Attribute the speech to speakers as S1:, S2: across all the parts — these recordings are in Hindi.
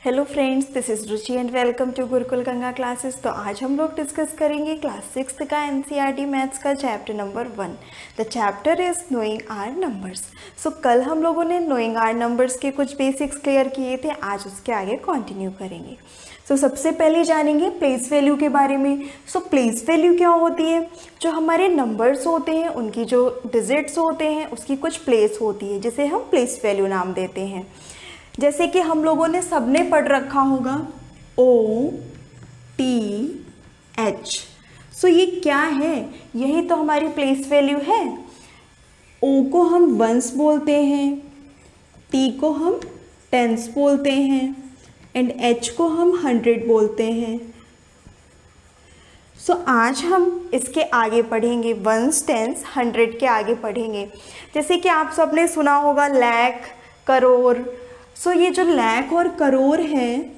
S1: Hello friends, this is Ruchi and welcome to Gurukul Ganga classes. तो आज हम लोग डिस्कस करेंगे क्लास 6 का एनसीईआरटी मैथ्स का chapter number 1। The chapter is knowing our numbers. So कल हम लोगों ने नोइंग आर नंबर्स के कुछ बेसिक्स क्लियर किए थे, आज उसके आगे कंटिन्यू करेंगे। सो सबसे पहले जानेंगे प्लेस वैल्यू के बारे में। सो प्लेस वैल्यू क्या होती है? जो हमारे नंबर्स होते हैं उनकी जो डिजिट्स होते हैं उसकी कुछ प्लेस होती है जिसे हम प्लेस वैल्यू नाम देते हैं। जैसे कि हम लोगों ने सबने पढ़ रखा होगा OTH। सो ये क्या है? यही तो हमारी प्लेस वैल्यू है। O को हम वंस बोलते हैं, T को हम टेंस बोलते हैं एंड H को हम 100 बोलते हैं। सो आज हम इसके आगे पढ़ेंगे, वंस, टेंस, 100 के आगे पढ़ेंगे। जैसे कि आप सबने सुना होगा लाख, करोड़। सो ये जो लाख और करोड़ है,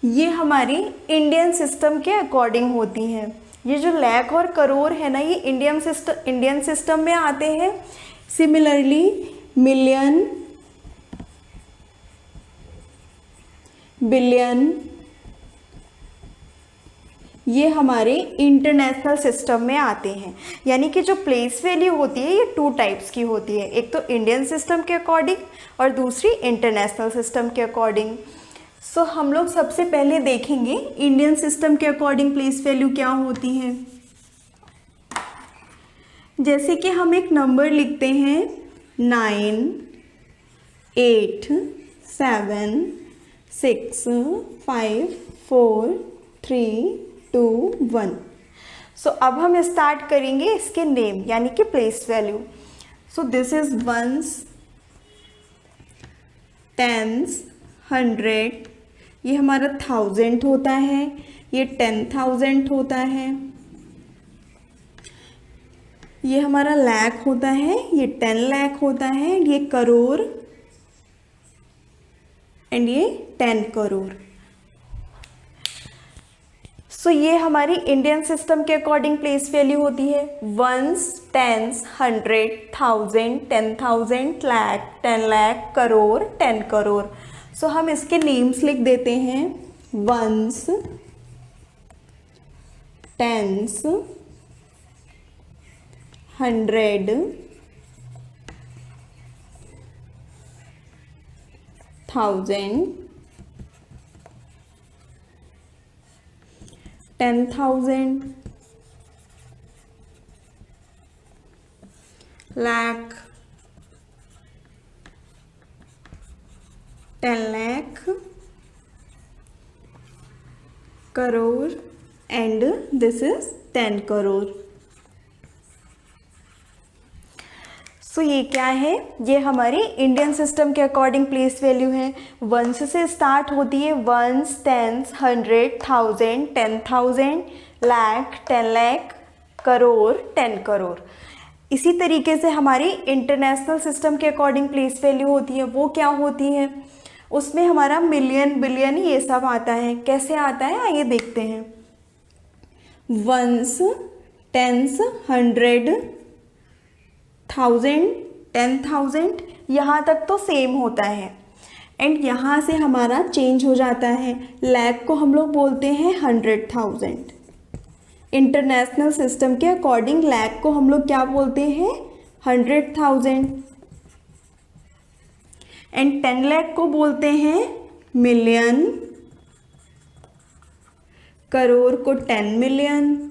S1: ये हमारी इंडियन सिस्टम के अकॉर्डिंग होती हैं। ये जो लाख और करोड़ है ना, ये इंडियन सिस्टम में आते हैं। सिमिलरली मिलियन, बिलियन, ये हमारे इंटरनेशनल सिस्टम में आते हैं। यानी कि जो प्लेस वैल्यू होती है ये 2 टाइप्स की होती है, एक तो इंडियन सिस्टम के अकॉर्डिंग और दूसरी इंटरनेशनल सिस्टम के अकॉर्डिंग। सो हम लोग सबसे पहले देखेंगे इंडियन सिस्टम के अकॉर्डिंग प्लेस वैल्यू क्या होती है। जैसे कि हम एक नंबर लिखते हैं 9 8 7 6 5 4 3 2 1। सो अब हम स्टार्ट करेंगे इसके नेम यानी कि place value. So this is ones, tens, 100, ये हमारा 1000 होता है, ये 10,000 होता है, ये हमारा लाख होता है, ये 10 लाख होता है, ये करोड़ एंड ये 10 करोड़। सो ये हमारी इंडियन सिस्टम के अकॉर्डिंग प्लेस वैल्यू होती है। Ones, tens, 100, 1000, 10,000, lakh, 10 lakh, crore, 10 crore. So हम इसके नेम्स लिख देते हैं। Ones, tens, 100, 1000, 10,000, lakh, 10 lakh, crore and this is 10 crore। सो ये क्या है? ये हमारी इंडियन सिस्टम के अकॉर्डिंग प्लेस वैल्यू है। वंस से स्टार्ट होती है, वंस, टेंस, 100, 1000, 10,000, लाख, 10 लाख, करोड़, 10 करोड़। इसी तरीके से हमारी इंटरनेशनल सिस्टम के अकॉर्डिंग प्लेस वैल्यू होती है। वो क्या होती है? उसमें हमारा मिलियन, बिलियन ये सब आता है। कैसे आता है आइए देखते हैं। वंस, टेंस, 100, 1000, 10,000, यहाँ तक तो सेम होता है एंड यहाँ से हमारा चेंज हो जाता है। लाख को हम लोग बोलते हैं 100,000। इंटरनेशनल सिस्टम के अकॉर्डिंग लाख को हम लोग क्या बोलते हैं? 100,000 एंड 10 लाख को बोलते हैं मिलियन, करोड़ को 10 मिलियन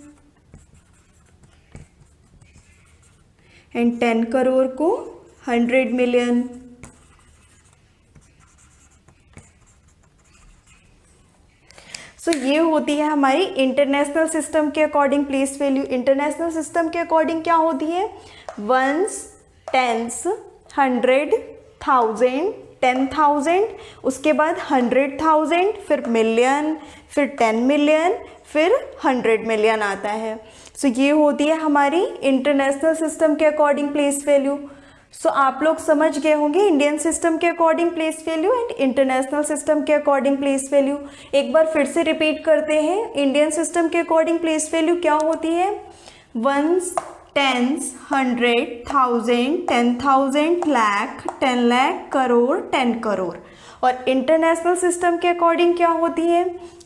S1: एंड 10 करोड़ को 100 मिलियन। सो ये होती है हमारी इंटरनेशनल सिस्टम के according place value. International system के अकॉर्डिंग क्या होती है? वंस, टेंस, 100, 1000, 10,000, उसके बाद 100,000, फिर मिलियन, फिर 10 मिलियन, फिर 100 मिलियन आता है। सो ये होती है हमारी इंटरनेशनल सिस्टम के अकॉर्डिंग प्लेस वैल्यू। सो आप लोग समझ गए होंगे इंडियन सिस्टम के according place value and international system के अकॉर्डिंग प्लेस वैल्यू। एक बार फिर से रिपीट करते हैं। इंडियन सिस्टम के अकॉर्डिंग प्लेस वैल्यू क्या होती है? Ones, tens, 100,000, 10,000, lakh, 10 lakh, crore, 10 crore. और इंटरनेशनल सिस्टम के अकॉर्डिंग क्या होती है?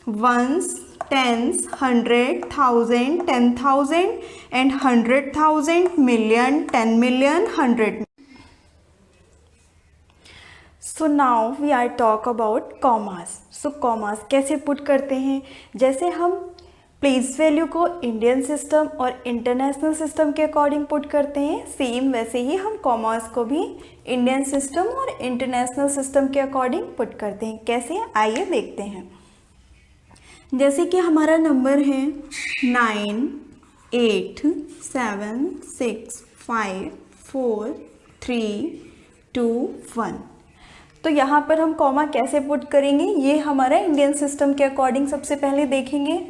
S1: Ones, tens, 100,000, 10,000 and 100,000, million, 10 million, 100। So now we are talk about commas. So commas कैसे पुट करते हैं? जैसे हम प्लेस वैल्यू को इंडियन सिस्टम और इंटरनेशनल सिस्टम के अकॉर्डिंग पुट करते हैं, सेम वैसे ही हम कॉमास को भी इंडियन सिस्टम और इंटरनेशनल सिस्टम के अकॉर्डिंग पुट करते हैं। कैसे? आइए देखते हैं। जैसे कि हमारा नंबर है 9, 8, 7, 6, 5, 4, 3, 2, 1। तो यहाँ पर हम कॉमा कैसे पुट करेंगे, ये हमारा इंडियन सिस्टम के अकॉर्डिंग सबसे पहले देखेंगे।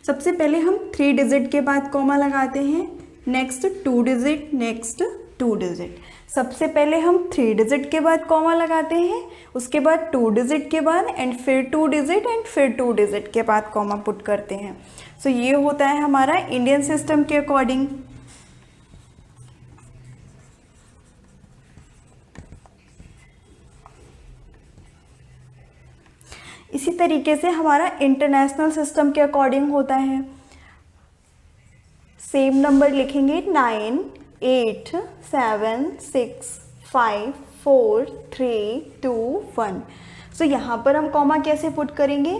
S1: सबसे पहले हम 3 डिजिट के बाद कॉमा लगाते हैं, नेक्स्ट 2 डिजिट, नेक्स्ट 2 डिजिट। सबसे पहले हम 3 डिजिट के बाद कॉमा लगाते हैं, उसके बाद 2 डिजिट के बाद एंड फिर 2 डिजिट एंड फिर 2 डिजिट के बाद कॉमा पुट करते हैं। सो ये होता है हमारा इंडियन सिस्टम के अकॉर्डिंग। इसी तरीके से हमारा इंटरनेशनल सिस्टम के अकॉर्डिंग होता है। सेम नंबर लिखेंगे 9, 8, 7, 6, 5, 4, 3, 2, 1। सो यहाँ पर हम कॉमा कैसे पुट करेंगे?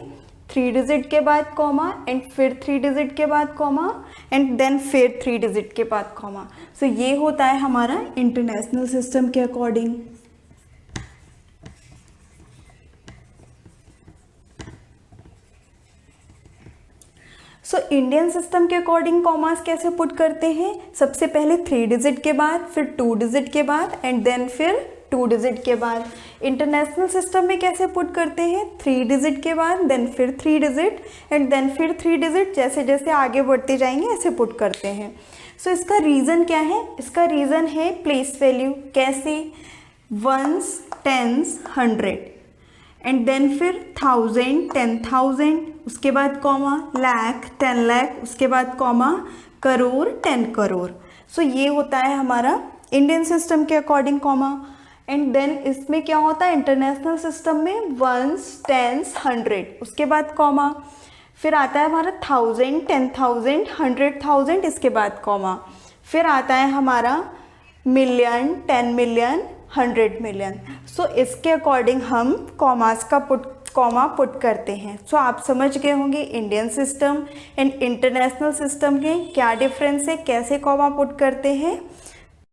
S1: 3 डिजिट के बाद कॉमा एंड फिर 3 डिजिट के बाद कॉमा एंड देन फिर 3 डिजिट के बाद कॉमा। सो ये होता है हमारा इंटरनेशनल सिस्टम के अकॉर्डिंग। सो इंडियन सिस्टम के अकॉर्डिंग कॉमास कैसे पुट करते हैं? सबसे पहले 3 डिजिट के बाद, फिर 2 डिजिट के बाद एंड देन फिर 2 डिजिट के बाद। इंटरनेशनल सिस्टम में कैसे पुट करते हैं? 3 डिजिट के बाद, देन फिर 3 डिजिट एंड देन फिर 3 डिजिट। जैसे जैसे आगे बढ़ते जाएंगे ऐसे पुट करते हैं। सो इसका रीज़न क्या है? इसका रीज़न है प्लेस वैल्यू। कैसे? वंस, टेंस, 100 एंड देन फिर 1000, 10,000, उसके बाद कॉमा, लाख, 10 लाख, उसके बाद कॉमा, करोड़, 10 करोड़। सो ये होता है हमारा इंडियन सिस्टम के अकॉर्डिंग कॉमा। एंड देन इसमें क्या होता है? इंटरनेशनल सिस्टम में वंस, टेंस, 100, उसके बाद कॉमा, फिर आता है हमारा 1000, 10,000, 100,000, इसके बाद कॉमा, फिर आता है हमारा मिलियन, 10 मिलियन, 100 मिलियन। सो इसके अकॉर्डिंग हम कॉमास का कॉमा पुट करते हैं। सो आप समझ गए होंगे Indian system and international system के क्या डिफरेंस है, कैसे कॉमा पुट करते हैं।